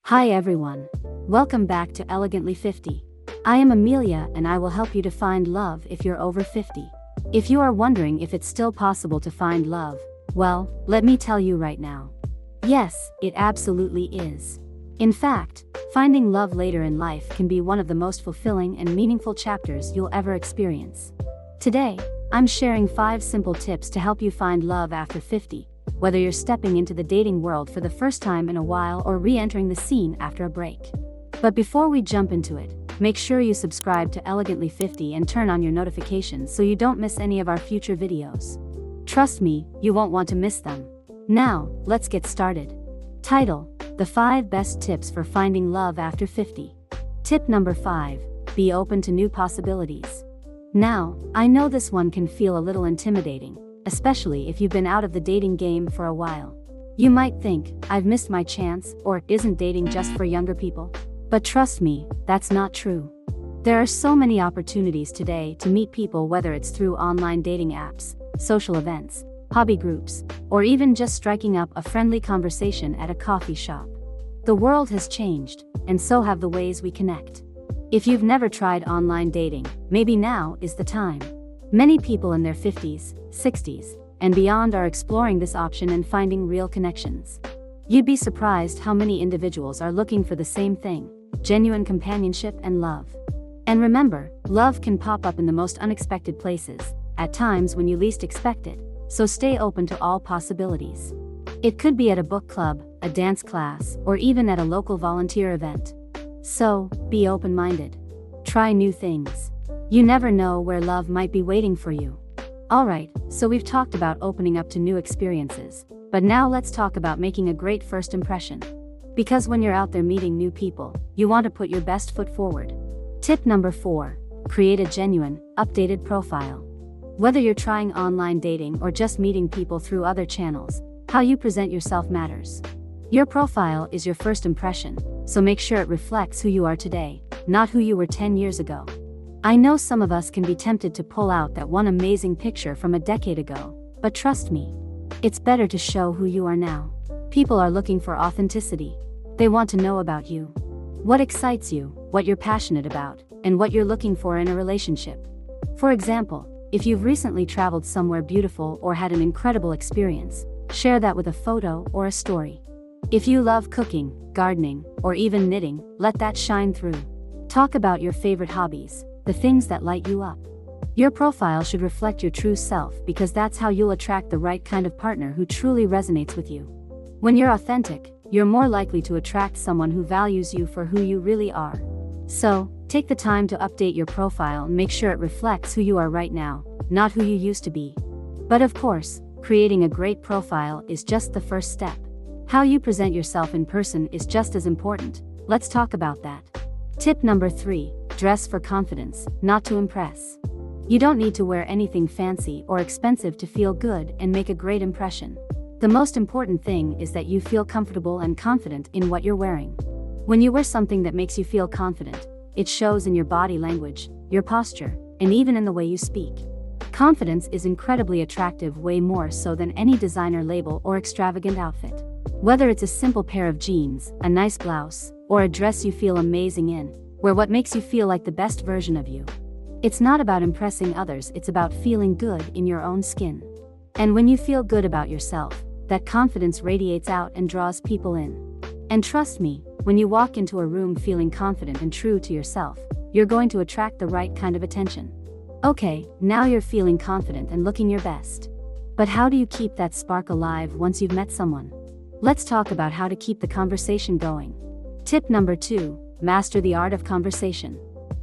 Hi everyone. Welcome back to Elegantly 50. I am Amelia and I will help you to find love if you're over 50. If you are wondering if it's still possible to find love, well, let me tell you right now. Yes, it absolutely is. In fact, finding love later in life can be one of the most fulfilling and meaningful chapters you'll ever experience. Today, I'm sharing 5 simple tips to help you find love after 50. Whether you're stepping into the dating world for the first time in a while or re-entering the scene after a break. But before we jump into it, make sure you subscribe to Elegantly 50 and turn on your notifications so you don't miss any of our future videos. Trust me, you won't want to miss them. Now, let's get started. Title: The 5 Best Tips for Finding Love After 50. Tip number 5: Be open to new possibilities. Now, I know this one can feel a little intimidating, especially if you've been out of the dating game for a while. You might think, I've missed my chance, or isn't dating just for younger people? But trust me, that's not true. There are so many opportunities today to meet people, whether it's through online dating apps, social events, hobby groups, or even just striking up a friendly conversation at a coffee shop. The world has changed, and so have the ways we connect. If you've never tried online dating, maybe now is the time. Many people in their 50s, 60s, and beyond are exploring this option and finding real connections. You'd be surprised how many individuals are looking for the same thing: genuine companionship and love. And remember, love can pop up in the most unexpected places, at times when you least expect it, so stay open to all possibilities. It could be at a book club, a dance class, or even at a local volunteer event. So, be open-minded. Try new things. You never know where love might be waiting for you. Alright, so we've talked about opening up to new experiences, but now let's talk about making a great first impression. Because when you're out there meeting new people, you want to put your best foot forward. Tip number 4: Create a genuine, updated profile. Whether you're trying online dating or just meeting people through other channels, how you present yourself matters. Your profile is your first impression, so make sure it reflects who you are today, not who you were 10 years ago. I know some of us can be tempted to pull out that one amazing picture from a decade ago, but trust me, it's better to show who you are now. People are looking for authenticity. They want to know about you. What excites you, what you're passionate about, and what you're looking for in a relationship. For example, if you've recently traveled somewhere beautiful or had an incredible experience, share that with a photo or a story. If you love cooking, gardening, or even knitting, let that shine through. Talk about your favorite hobbies, the things that light you up. Your profile should reflect your true self, because that's how you'll attract the right kind of partner who truly resonates with you. When you're authentic, you're more likely to attract someone who values you for who you really are. So, take the time to update your profile and make sure it reflects who you are right now, not who you used to be. But of course, creating a great profile is just the first step. How you present yourself in person is just as important. Let's talk about that. Tip number 3: Dress for confidence, not to impress. You don't need to wear anything fancy or expensive to feel good and make a great impression. The most important thing is that you feel comfortable and confident in what you're wearing. When you wear something that makes you feel confident, it shows in your body language, your posture, and even in the way you speak. Confidence is incredibly attractive, way more so than any designer label or extravagant outfit. Whether it's a simple pair of jeans, a nice blouse, or a dress you feel amazing in, wear what makes you feel like the best version of you. It's not about impressing others, it's about feeling good in your own skin. And when you feel good about yourself, that confidence radiates out and draws people in. And trust me, when you walk into a room feeling confident and true to yourself, you're going to attract the right kind of attention. Okay, now you're feeling confident and looking your best. But how do you keep that spark alive once you've met someone? Let's talk about how to keep the conversation going. Tip number 2: Master the art of conversation.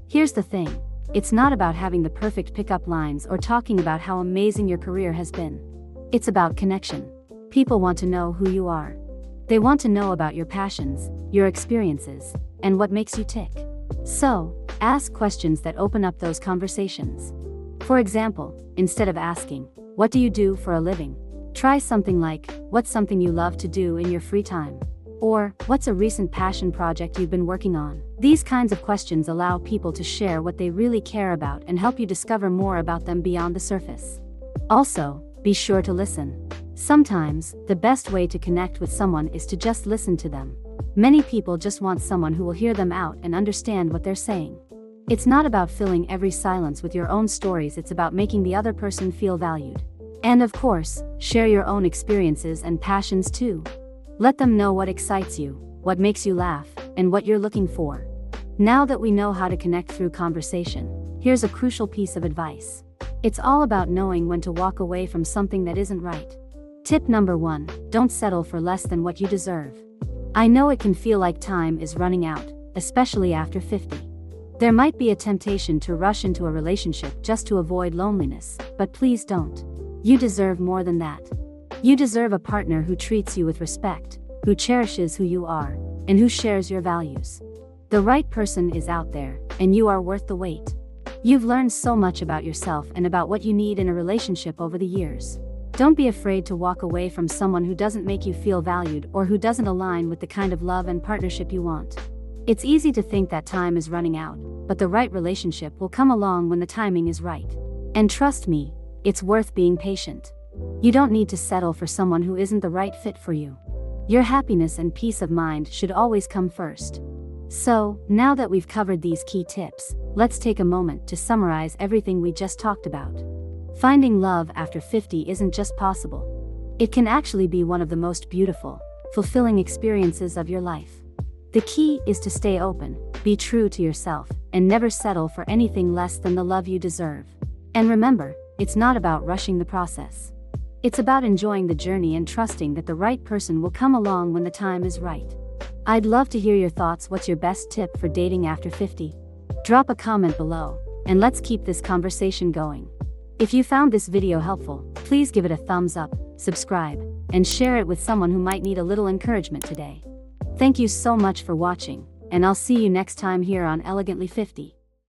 Here's the thing. It's not about having the perfect pickup lines or talking about how amazing your career has been. It's about connection. People want to know who you are. They want to know about your passions, your experiences, and what makes you tick. So, ask questions that open up those conversations. For example, instead of asking, "What do you do for a living?" try something like, "What's something you love to do in your free time?" Or, "What's a recent passion project you've been working on?" These kinds of questions allow people to share what they really care about and help you discover more about them beyond the surface. Also, be sure to listen. Sometimes, the best way to connect with someone is to just listen to them. Many people just want someone who will hear them out and understand what they're saying. It's not about filling every silence with your own stories, it's about making the other person feel valued. And of course, share your own experiences and passions too. Let them know what excites you, what makes you laugh, and what you're looking for. Now that we know how to connect through conversation, here's a crucial piece of advice. It's all about knowing when to walk away from something that isn't right. Tip number 1, don't settle for less than what you deserve. I know it can feel like time is running out, especially after 50. There might be a temptation to rush into a relationship just to avoid loneliness, but please don't. You deserve more than that. You deserve a partner who treats you with respect, who cherishes who you are, and who shares your values. The right person is out there, and you are worth the wait. You've learned so much about yourself and about what you need in a relationship over the years. Don't be afraid to walk away from someone who doesn't make you feel valued or who doesn't align with the kind of love and partnership you want. It's easy to think that time is running out, but the right relationship will come along when the timing is right. And trust me, it's worth being patient. You don't need to settle for someone who isn't the right fit for you. Your happiness and peace of mind should always come first. So, now that we've covered these key tips, let's take a moment to summarize everything we just talked about. Finding love after 50 isn't just possible. It can actually be one of the most beautiful, fulfilling experiences of your life. The key is to stay open, be true to yourself, and never settle for anything less than the love you deserve. And remember, it's not about rushing the process. It's about enjoying the journey and trusting that the right person will come along when the time is right. I'd love to hear your thoughts. What's your best tip for dating after 50? Drop a comment below, and let's keep this conversation going. If you found this video helpful, please give it a thumbs up, subscribe, and share it with someone who might need a little encouragement today. Thank you so much for watching, and I'll see you next time here on Elegantly 50.